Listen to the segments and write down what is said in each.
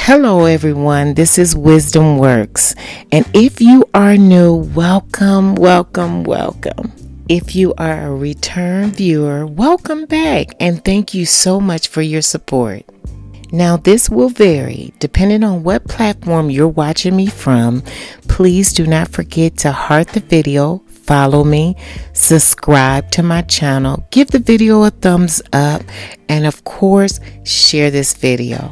Hello everyone, this is Wisdom Works, and if you are new, welcome. If you are a return viewer, welcome back, and thank you so much for your support. Now this will vary depending on what platform you're watching me from. Please do not forget to heart the video, follow me, subscribe to my channel, give the video a thumbs up, and of course, share this video.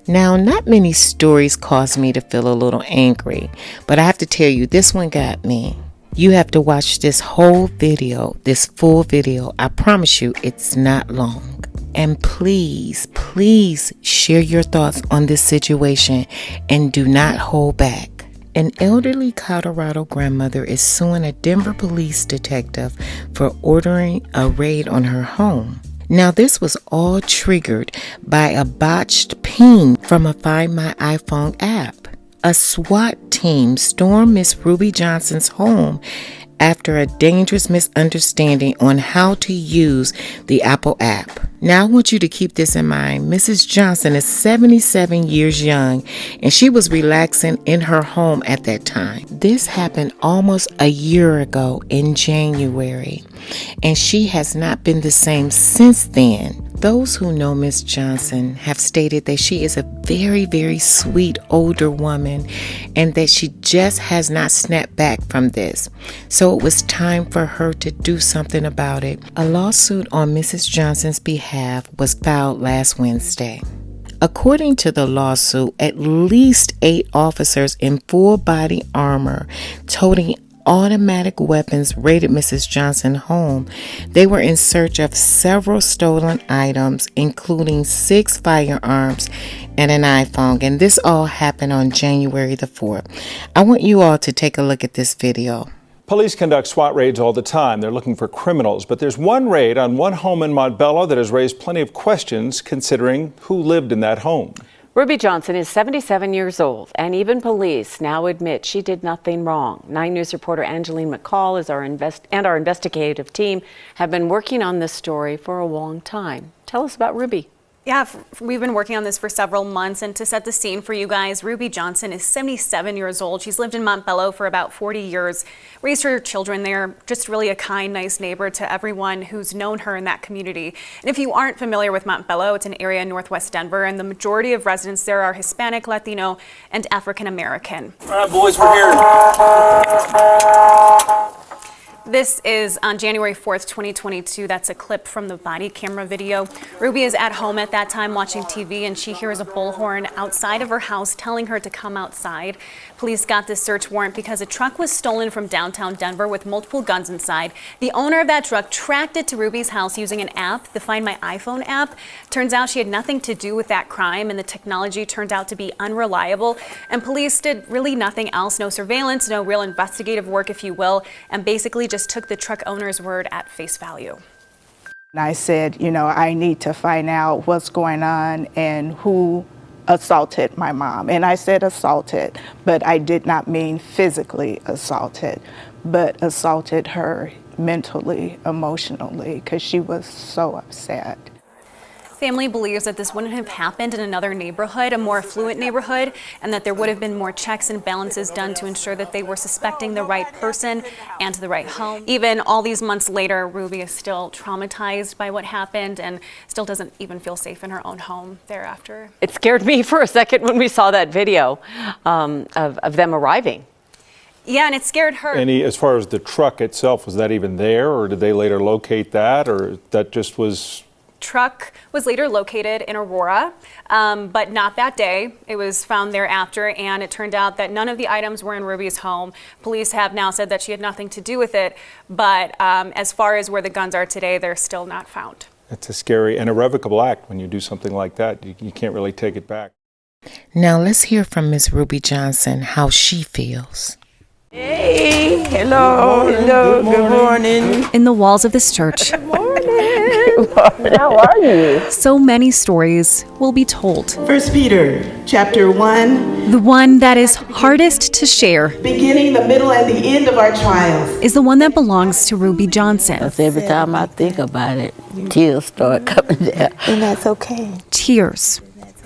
Now, not many stories cause me to feel a little angry, but I have to tell you, this one got me. You have to watch this whole video, this full video. I promise you, it's not long. And please share your thoughts on this situation and do not hold back. An elderly Colorado grandmother is suing a Denver police detective for ordering a raid on her home. Now, this was all triggered by a botched ping from a Find My iPhone app. A SWAT team stormed Miss Ruby Johnson's home after a dangerous misunderstanding on how to use the Apple app. Now, I want you to keep this in mind. Mrs. Johnson is 77 years young, and she was relaxing in her home at that time. This happened almost a year ago in January, and she has not been the same since then. Those who know Miss Johnson have stated that she is a very sweet older woman and that she just has not snapped back from this. So it was time for her to do something about it. A lawsuit on Mrs. Johnson's behalf was filed last Wednesday. According to the lawsuit, at least 8 officers in full body armor toting automatic weapons raided Mrs. Johnson's home. They were in search of several stolen items, including 6 firearms and an iPhone. And this all happened on January the 4th. I want you all to take a look at this video. Police conduct SWAT raids all the time. They're looking for criminals, but there's one raid on one home in Montbello that has raised plenty of questions considering who lived in that home. Ruby Johnson is 77 years old, and even police now admit she did nothing wrong. 9 News reporter Angeline McCall and our investigative team have been working on this story for a long time. Tell us about Ruby. Yeah, we've been working on this for several months, and to set the scene for you guys, Ruby Johnson is 77 years old. She's lived in Montbello for about 40 years, raised her children there, just really a kind, nice neighbor to everyone who's known her in that community. And if you aren't familiar with Montbello, it's an area in northwest Denver, and the majority of residents there are Hispanic, Latino, and African American. All right, boys, we're here. This is on January 4th, 2022. That's a clip from the body camera video. Ruby is at home at that time watching TV, and she hears a bullhorn outside of her house telling her to come outside. Police got this search warrant because a truck was stolen from downtown Denver with multiple guns inside. The owner of that truck tracked it to Ruby's house using an app, the Find My iPhone app. Turns out she had nothing to do with that crime, and the technology turned out to be unreliable. And police did really nothing else, no surveillance, no real investigative work, if you will, and basically just took the truck owner's word at face value. I said, I need to find out what's going on and who assaulted my mom. And I said assaulted, but I did not mean physically assaulted, but assaulted her mentally, emotionally, because she was so upset. Family believes that this wouldn't have happened in another neighborhood, a more affluent neighborhood, and that there would have been more checks and balances done to ensure that they were suspecting the right person and the right home. Even all these months later, Ruby is still traumatized by what happened and still doesn't even feel safe in her own home thereafter. It scared me for a second when we saw that video of them arriving. Yeah, and it scared her. And as far as the truck itself, was that even there, or did they later locate that, or that just was... Truck was later located in Aurora, but not that day. It was found thereafter, and it turned out that none of the items were in Ruby's home. Police have now said that she had nothing to do with it, but as far as where the guns are today, they're still not found. It's a scary and irrevocable act when you do something like that. You can't really take it back. Now let's hear from Miss Ruby Johnson how she feels. Hey, hello, good morning. In the walls of this church, How are you? so many stories will be told. 1 Peter chapter 1, The one that is hardest to share beginning, the middle, and the end of our trials. is the one that belongs to Ruby Johnson. Because every time I think about it, tears start coming down. And that's okay. Tears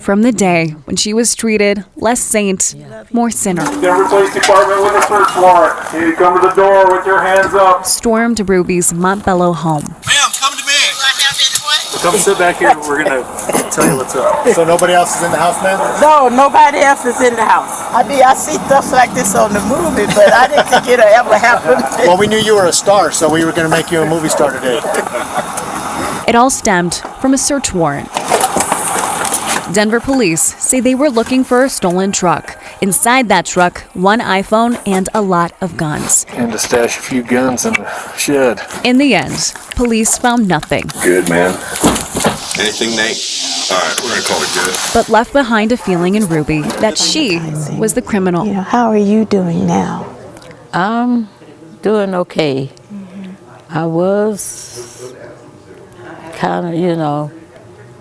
from the day when she was treated less saint, more sinner. Denver Police Department with a search warrant. You come to the door with your hands up. Stormed Ruby's Montbello home. Ma'am, come to me. Come sit back here. We're going to tell you what's up. So nobody else is in the house, man? No, nobody else is in the house. I mean, I see stuff like this on the movie, but I didn't think it'd ever happen. Well, we knew you were a star, so we were going to make you a movie star today. It all stemmed from a search warrant. Denver police say they were looking for a stolen truck. Inside that truck, one iPhone and a lot of guns. And to stash a few guns in the shed. In the end, police found nothing. Good, man. Anything, Nate? All right, we're going to call it good. But left behind a feeling in Ruby that she was the criminal. You know, how are you doing now? I'm doing okay. I was kind of,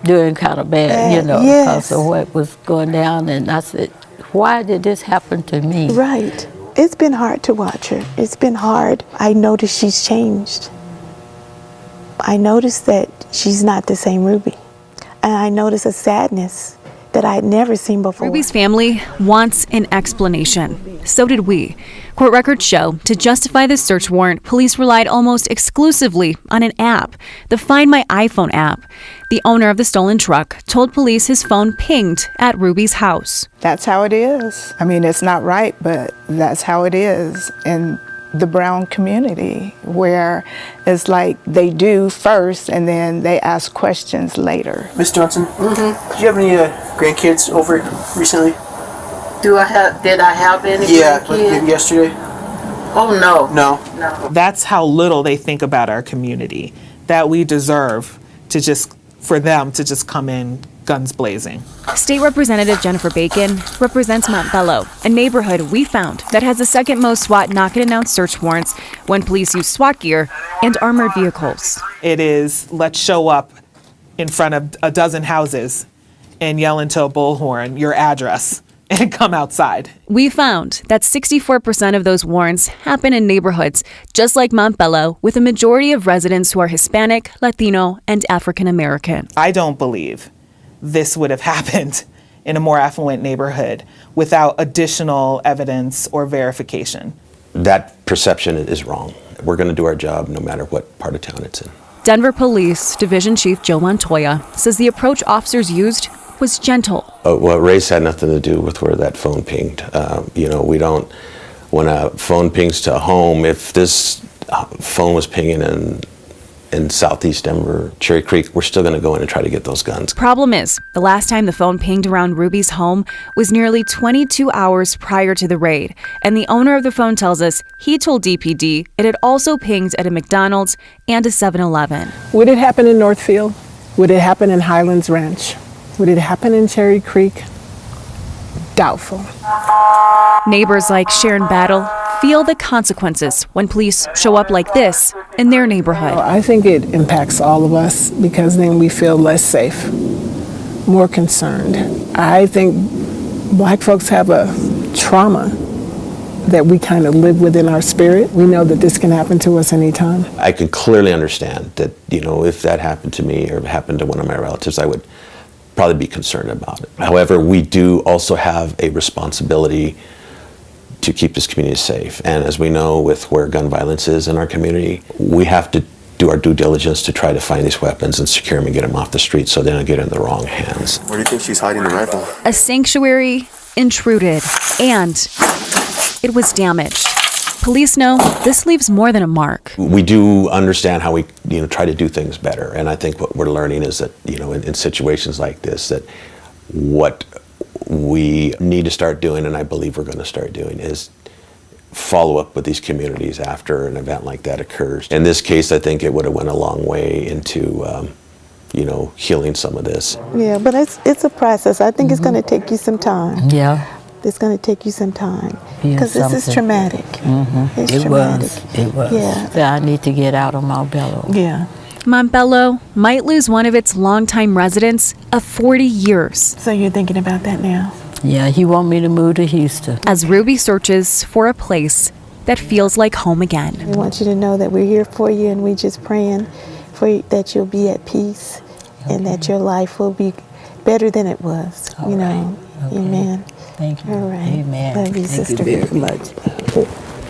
doing kind of bad, because of what was going down. And I said, why did this happen to me? Right. It's been hard to watch her. It's been hard. I noticed she's changed. I noticed that she's not the same Ruby. And I noticed a sadness that I had never seen before. Ruby's family wants an explanation. So did we. Court records show to justify the search warrant, police relied almost exclusively on an app, the Find My iPhone app. The owner of the stolen truck told police his phone pinged at Ruby's house. That's how it is. I mean, it's not right, but that's how it is in the brown community, where it's like they do first and then they ask questions later. Miss Johnson, did you have any grandkids over recently? Did I have any grandkids? Yesterday. Oh, no. No. That's how little they think about our community, that we deserve for them to just come in guns blazing. State Representative Jennifer Bacon represents Montbello, a neighborhood we found that has the second most SWAT knock-and-announce search warrants when police use SWAT gear and armored vehicles. It is, let's show up in front of a dozen houses and yell into a bullhorn your address and come outside. We found that 64% of those warrants happen in neighborhoods just like Montbello, with a majority of residents who are Hispanic, Latino, and African American. I don't believe this would have happened in a more affluent neighborhood without additional evidence or verification. That perception is wrong. We're going to do our job no matter what part of town it's in. Denver Police Division Chief Joe Montoya says the approach officers used was gentle. Well, race had nothing to do with where that phone pinged. We don't, when a phone pings to a home, if this phone was pinging in southeast Denver, Cherry Creek, we're still going to go in and try to get those guns. Problem is, the last time the phone pinged around Ruby's home was nearly 22 hours prior to the raid, and the owner of the phone tells us he told DPD it had also pinged at a McDonald's and a 7-Eleven. Would it happen in Northfield? Would it happen in Highlands Ranch? Would it happen in Cherry Creek? Doubtful. Neighbors like Sharon Battle feel the consequences when police show up like this in their neighborhood. I think it impacts all of us because then we feel less safe, more concerned. I think Black folks have a trauma that we kind of live within our spirit. We know that this can happen to us anytime. I could clearly understand that, if that happened to me or happened to one of my relatives, I would probably be concerned about it. However, we do also have a responsibility to keep this community safe. And as we know, with where gun violence is in our community, we have to do our due diligence to try to find these weapons and secure them and get them off the street so they don't get in the wrong hands. Where do you think she's hiding the rifle? A sanctuary intruded, and it was damaged. Police know this leaves more than a mark. We do understand how we try to do things better. And I think what we're learning is that, in situations like this, that what we need to start doing, and I believe we're going to start doing, is follow up with these communities after an event like that occurs. In this case, I think it would have went a long way into, healing some of this. Yeah, but it's a process. I think it's going to take you some time. Yeah. It's going to take you some time because this is traumatic. It's traumatic. It was. Yeah. I need to get out of Montbello. Yeah. Montbello might lose one of its longtime residents of 40 years. So you're thinking about that now? Yeah, he want me to move to Houston. As Ruby searches for a place that feels like home again. We want you to know that we're here for you, and we just praying for you, that you'll be at peace and that your life will be better than it was. All you right. know. Okay. Amen. Thank you. All right. Amen. Love you, Thank sister. you very much.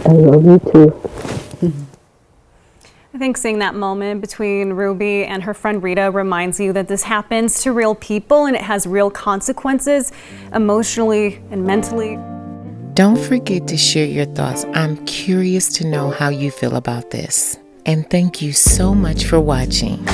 I love you too. I think seeing that moment between Ruby and her friend Rita reminds you that this happens to real people and it has real consequences emotionally and mentally. Don't forget to share your thoughts. I'm curious to know how you feel about this. And thank you so much for watching.